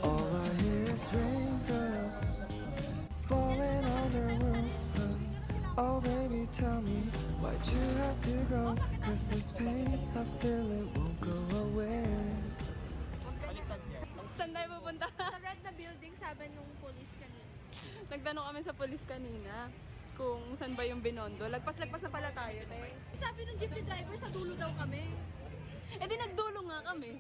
All I hear is raindrops falling on the rooftop. Oh baby, tell me why'd you have to go? Cause this pain I feel it won't go away. Saan tayo pupunta? Sa red na building, sabi nung police kanina. Nagtanong kami sa polis kanina kung saan ba yung Binondo. Lagpas-lagpas na pala tayo, te. Sabi nung jeepney driver, sa dulo daw kami. Eh di nagdulo nga kami.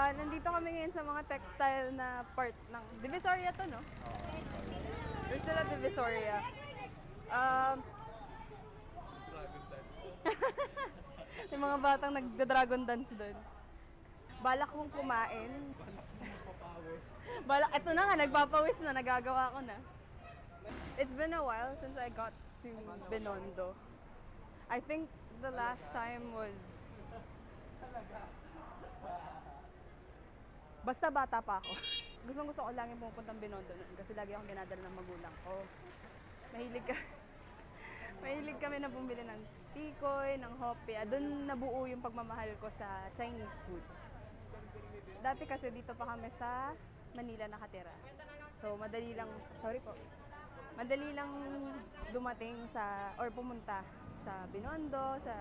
Nandito kami ngayon sa mga textile na part ng Divisoria to, no? There's still a Divisoria. Yung mga batang nagda-dragon dance doon. Balak kong kumain. Eto na nga, nagpapawis na, nagagawa ko na. It's been a while since I got to Binondo. I think the last time was... Basta bata pa ako. Gustong-gusto ko lang yung pumupuntang Binondo nun kasi lagi akong ginadala ng magulang ko. Mahilig kami na bumili ng tikoy, ng hopia. Doon nabuo yung pagmamahal ko sa Chinese food. Dati kasi dito pa kami sa Manila nakatira. So madali lang dumating or pumunta sa Binondo, sa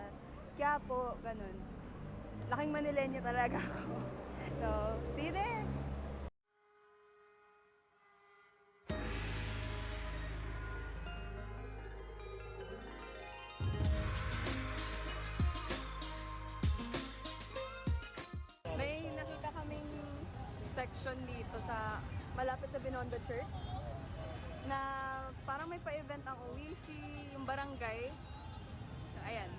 Quiapo, ganun. Laking Manileño talaga ako. So, see you there! May nakita kaming section dito sa malapit sa Binondo Church na parang may pa-event ang Oishi, yung barangay. So, ayan.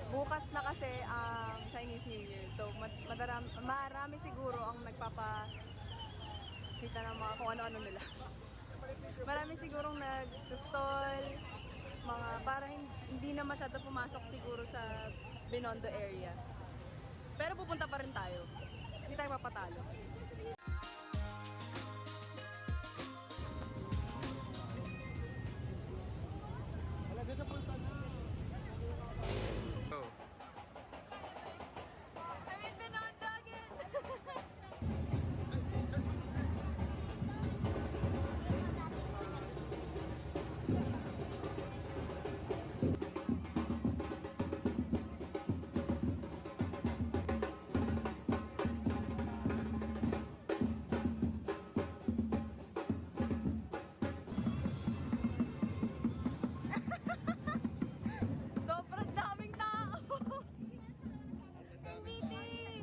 Bukas na kasi ang Chinese New Year. So, marami siguro ang nagpapakita ng mga kung ano-ano nila. Marami sigurong nag-stall, para hindi na masyado pumasok siguro sa Binondo area. Pero pupunta pa rin tayo. Hindi tayo mapatalo. I'm in Binondo again! Sobrang daming tao! May meeting!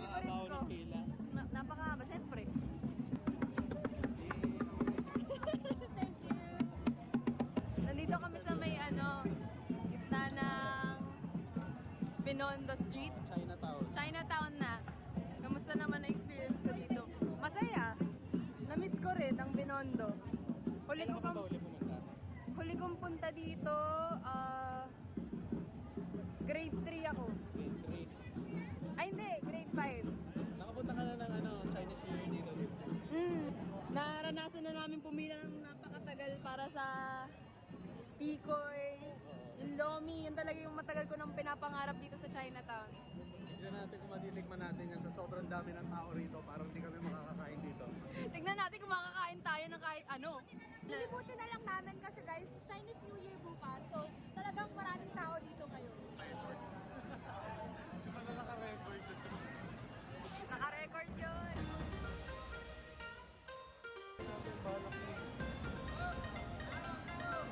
Favorite ko. Napakahaba, siyempre. Thank you! Nandito kami sa may gitna ng Binondo Street. Chinatown na. Kamusta naman ang experience ko dito? Masaya! Na-miss ko rin ang Binondo. Huli kong punta dito, grade 3 ako. Grade 3? Ay hindi, grade 5. Nakapunta ka na ng Chinese New Year dito, di ba? Naranasan na namin pumila ng napakatagal para sa Pikoy, yung Lomi, yun talaga yung matagal ko nang pinapangarap dito sa Chinatown. Tignan natin kung matitikman natin yan sa sobrang dami ng tao rito, parang hindi kami makakakain dito. Tignan natin kung makakain tayo ng kahit ano. Lilibutin na lang namin kasi guys, Chinese New Year bukas. So, talagang maraming tao dito ngayon. Ano naka-record? Naka-record yun.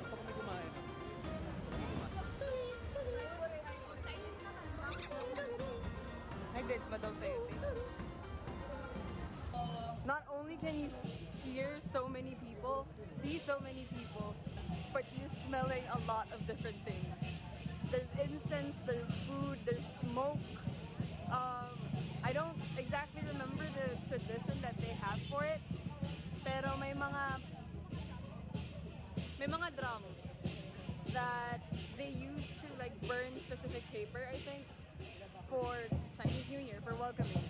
Gusto kami kumain. Nag-date ba daw sa'yo? Not only can you hear so many people, see so many people, but you're smelling a lot of different things. There's incense, there's food, there's smoke. I don't exactly remember the tradition that they have for it, pero may mga drum that they use to like burn specific paper, I think, for Chinese New Year, for welcoming.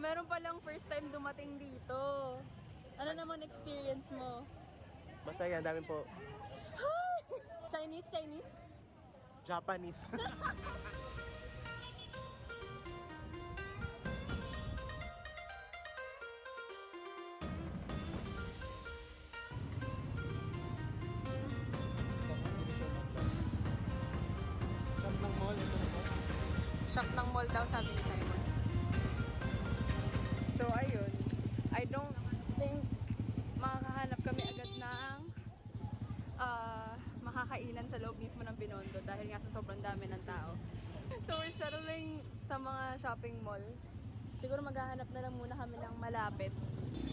meron palang first time dumating dito. Ano naman experience mo? Masaya, ang dami po. Chinese? Japanese. Shop ng mall, ito na po. Shop ng mall daw, sabi ni Simon. So, ayun. I don't think makakahanap kami agad ng makakainan sa loob mismo ng Binondo dahil nga sa sobrang dami ng tao. So, we're settling sa mga shopping mall. Siguro maghahanap na lang muna kami ng malapit.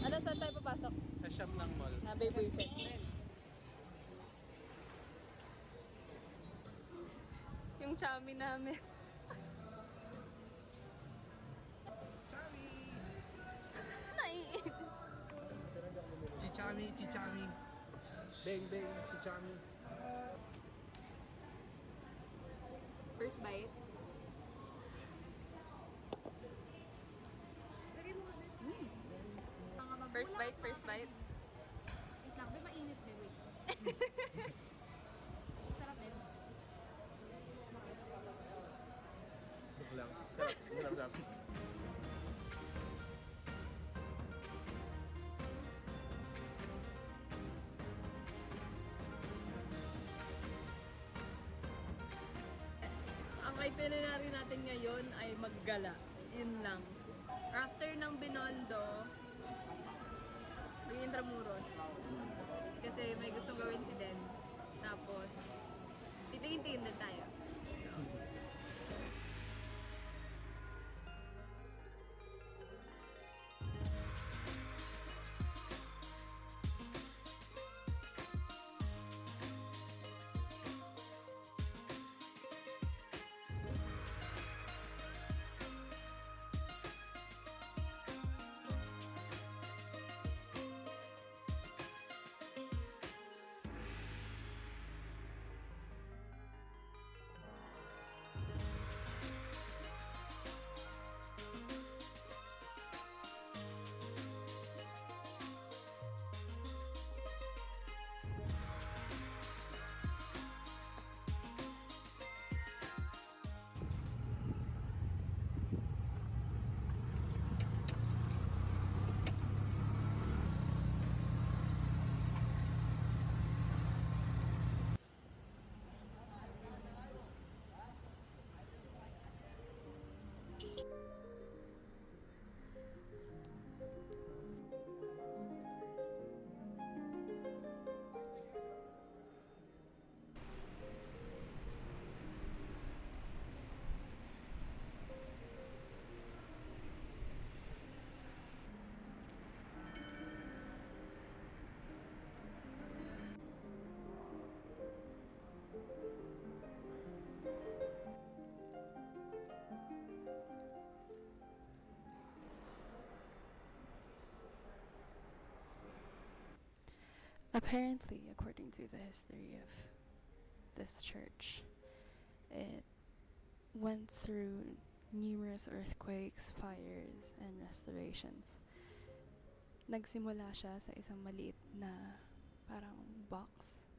Ano, saan tayo papasok? Sa shop ng mall. Na Baby Set. Yung chami namin. Naiinit. Chichami. Beng, chichami. First bite. First bite. Wait lang, may mainit na wait. Sarap din. Joke lang. Sarap. Ang itinerary natin ngayon ay maggala. Yun lang. After ng Binondo, mag-Intramuros. Kasi may gustong gawin si Dens. Tapos, titingin-tingin din tayo. Apparently, according to the history of this church, it went through numerous earthquakes, fires, and restorations. Nagsimula siya sa isang maliit na parang box,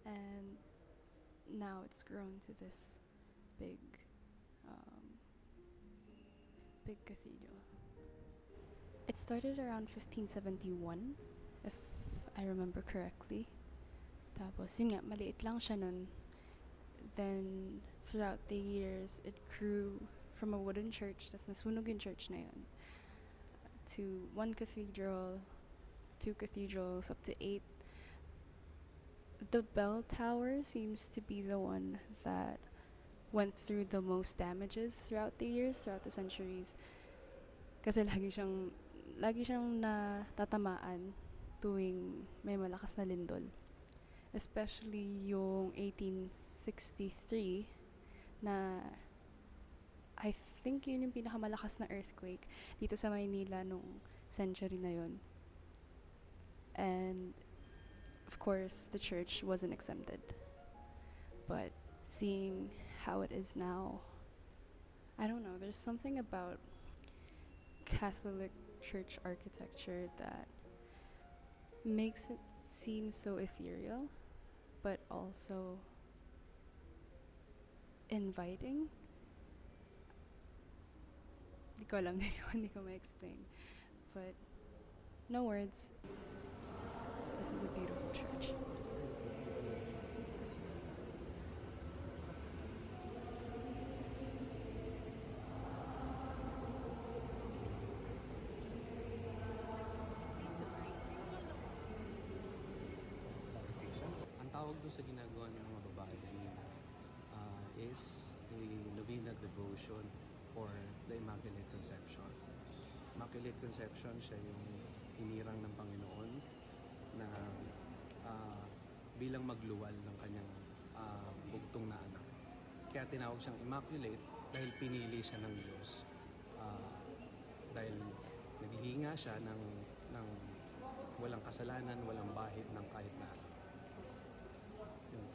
and now it's grown to this big, big cathedral. It started around 1571, if I remember correctly. Tapos, yun nga, maliit lang siya nun. Then, throughout the years, it grew from a wooden church, tas nasunog yung church na yun, to 1 cathedral, 2 cathedrals, up to 8. The bell tower seems to be the one that went through the most damages throughout the years, throughout the centuries. Kasi lagi siyang natatamaan tuwing may malakas na lindol. Especially yung 1863 na I think yun yung pinakamalakas na earthquake dito sa Maynila nung century na yun. And of course, the church wasn't exempted. But seeing how it is now, I don't know, there's something about Catholic church architecture that makes it seem so ethereal, but also inviting. Di ko alam, hindi ko ma-explain. But no words. This is a beautiful church. Ang tawag doon sa ginagawa ng mga babae kanina is a novena devotion for the Immaculate Conception. Immaculate Conception, siya yung hinirang ng Panginoon na bilang magluwal ng kanyang bugtong na anak. Kaya tinawag siyang Immaculate dahil pinili siya ng Diyos. Dahil naghihinga siya ng walang kasalanan, walang bahid ng kahit na ano. Yun.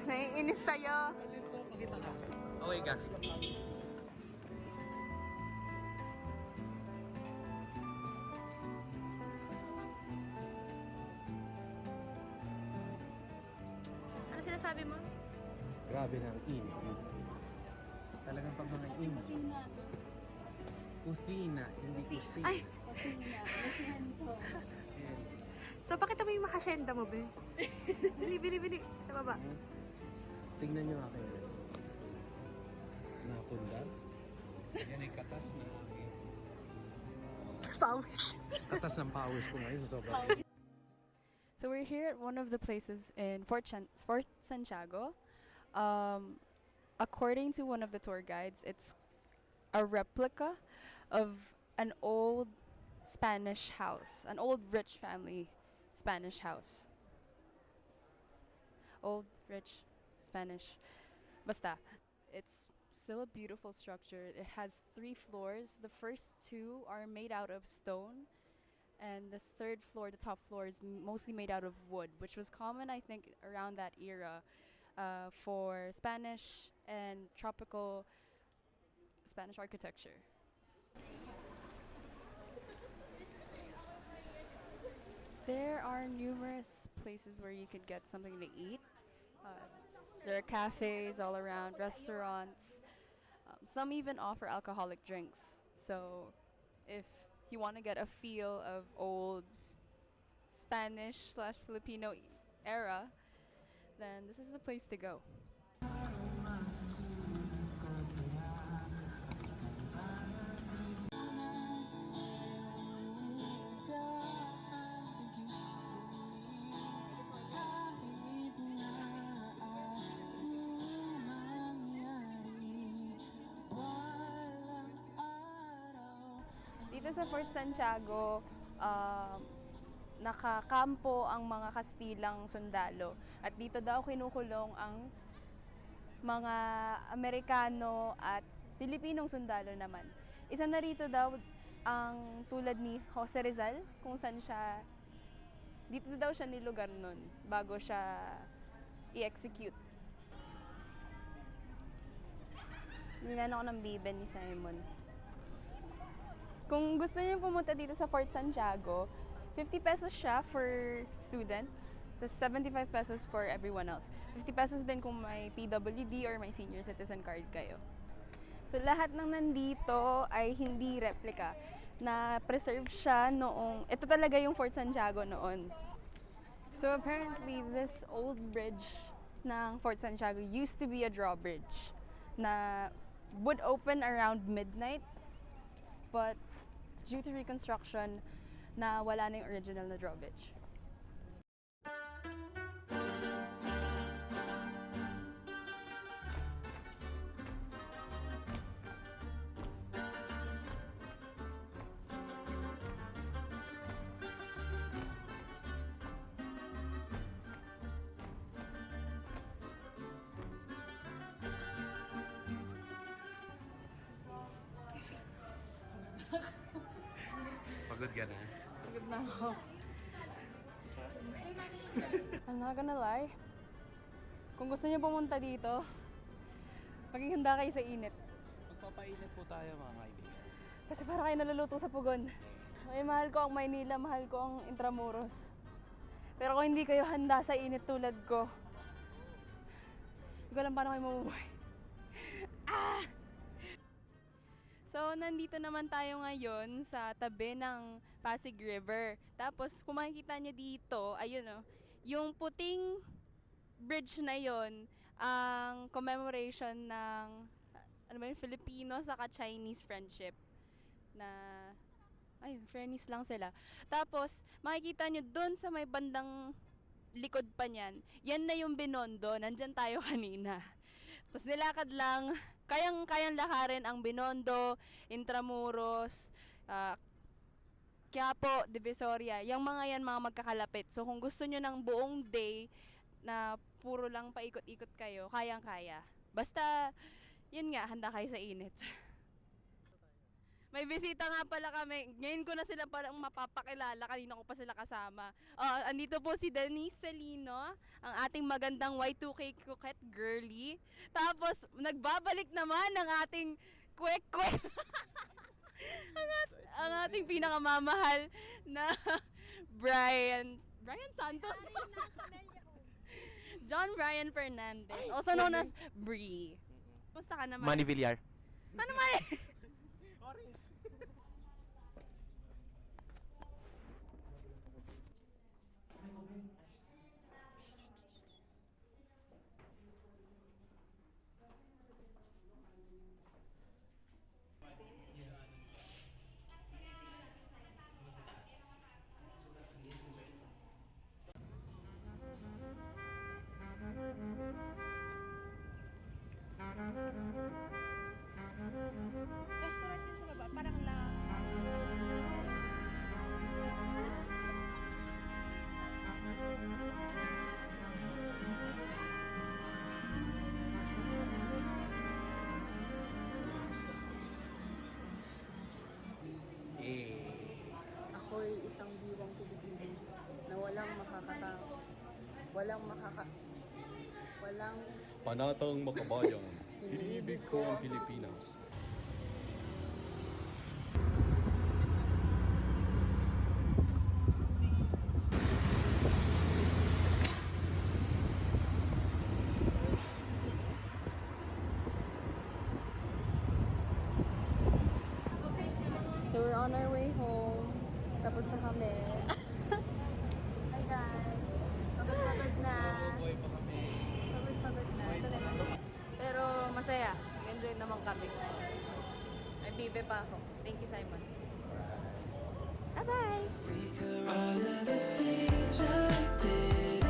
Naiinis sa'yo. Pakita ka. Okay ka. Ano sinasabi mo? Grabe na ang init dito. Talagang pag mga init. Kusina, hindi kusina. Ay! So, pakita mo yung makasyenda mo, be. Bili. Sa baba. Tingnan nyo akin. Napundar. Yan ay katas na aking. Pawis. Katas ng pawis ko ngayon sa sobrang. So we're here at one of the places in Fort Santiago. According to one of the tour guides, it's a replica of an old Spanish house, an old rich family Spanish house. Old, rich, Spanish. Basta. It's still a beautiful structure. It has 3 floors. The first 2 are made out of stone. And the third floor, the top floor, is mostly made out of wood, which was common, I think, around that era for Spanish and tropical Spanish architecture. There are numerous places where you could get something to eat. There are cafes all around, restaurants. Some even offer alcoholic drinks. So if you want to get a feel of old Spanish/Filipino era, then this is the place to go. Dito sa Fort Santiago, nakakampo ang mga Kastilang sundalo. At dito daw kinukulong ang mga Amerikano at Pilipinong sundalo naman. Isa na rito daw ang tulad ni Jose Rizal, kung saan siya, dito daw siya nilugar nun bago siya i-execute. Nilan ako ng bibe ni Simon. Kung gusto niyo pumunta dito sa Fort Santiago, 50 pesos siya for students, tapos 75 pesos for everyone else. 50 pesos din kung may PWD or may senior citizen card kayo. So lahat ng nandito ay hindi replica. Na-preserve siya noong, ito talaga yung Fort Santiago noon. So apparently, this old bridge ng Fort Santiago used to be a drawbridge na would open around midnight. but due to reconstruction, na wala na yung original na drawbridge. Pagod ka na? Pagod na ako. I'm not gonna lie. Kung gusto niyo pumunta dito, maging handa kayo sa init. Magpapainit po tayo mga kaibigan. Kasi para kayo naluluto sa pugon. Ay, mahal ko ang Maynila, mahal ko ang Intramuros. Pero kung hindi kayo handa sa init tulad ko, hindi ko alam paano kayo mabubuhay. Ah! So, nandito naman tayo ngayon sa tabi ng Pasig River. Tapos, kung makikita nyo dito, ayun o, yung puting bridge na yon ang commemoration ng ano ba yun, Filipino saka Chinese friendship na ayun, friendlies lang sila. Tapos, makikita nyo dun sa may bandang likod pa niyan, yan na yung Binondo, nandyan tayo kanina. Tapos nilakad lang, kayang lakarin ang Binondo, Intramuros, Quiapo, Divisoria. Yung mga yan, mga magkakalapit. So kung gusto nyo ng buong day na puro lang paikot-ikot kayo, kayang-kaya. Basta, yun nga, handa kayo sa init. May bisita nga pala kami. Ngayon ko na sila parang mapapakilala. Kanina ko pa sila kasama. Andito po si Denise Salino, ang ating magandang Y2K coquette girly. Tapos, nagbabalik naman ang ating kwek-kwek. ang ating pinakamamahal na Brian Santos. John Brian Fernandez, also known as Bree. Kumusta ka naman? Manny Villar. Ano man? Orange. Restaurant din sa baba, parang lang. Ako'y isang diwang Pilipino na walang Panatang makabayan, iniibig ko ang Pilipinas. So we're on our way home. Tapos na kami. Hi guys. Pagod na. Pagod na. Ito na lang. Pero masaya. Nag-enjoy naman kami. May bibe pa ako. Thank you, Simon. Bye-bye! All of the things I did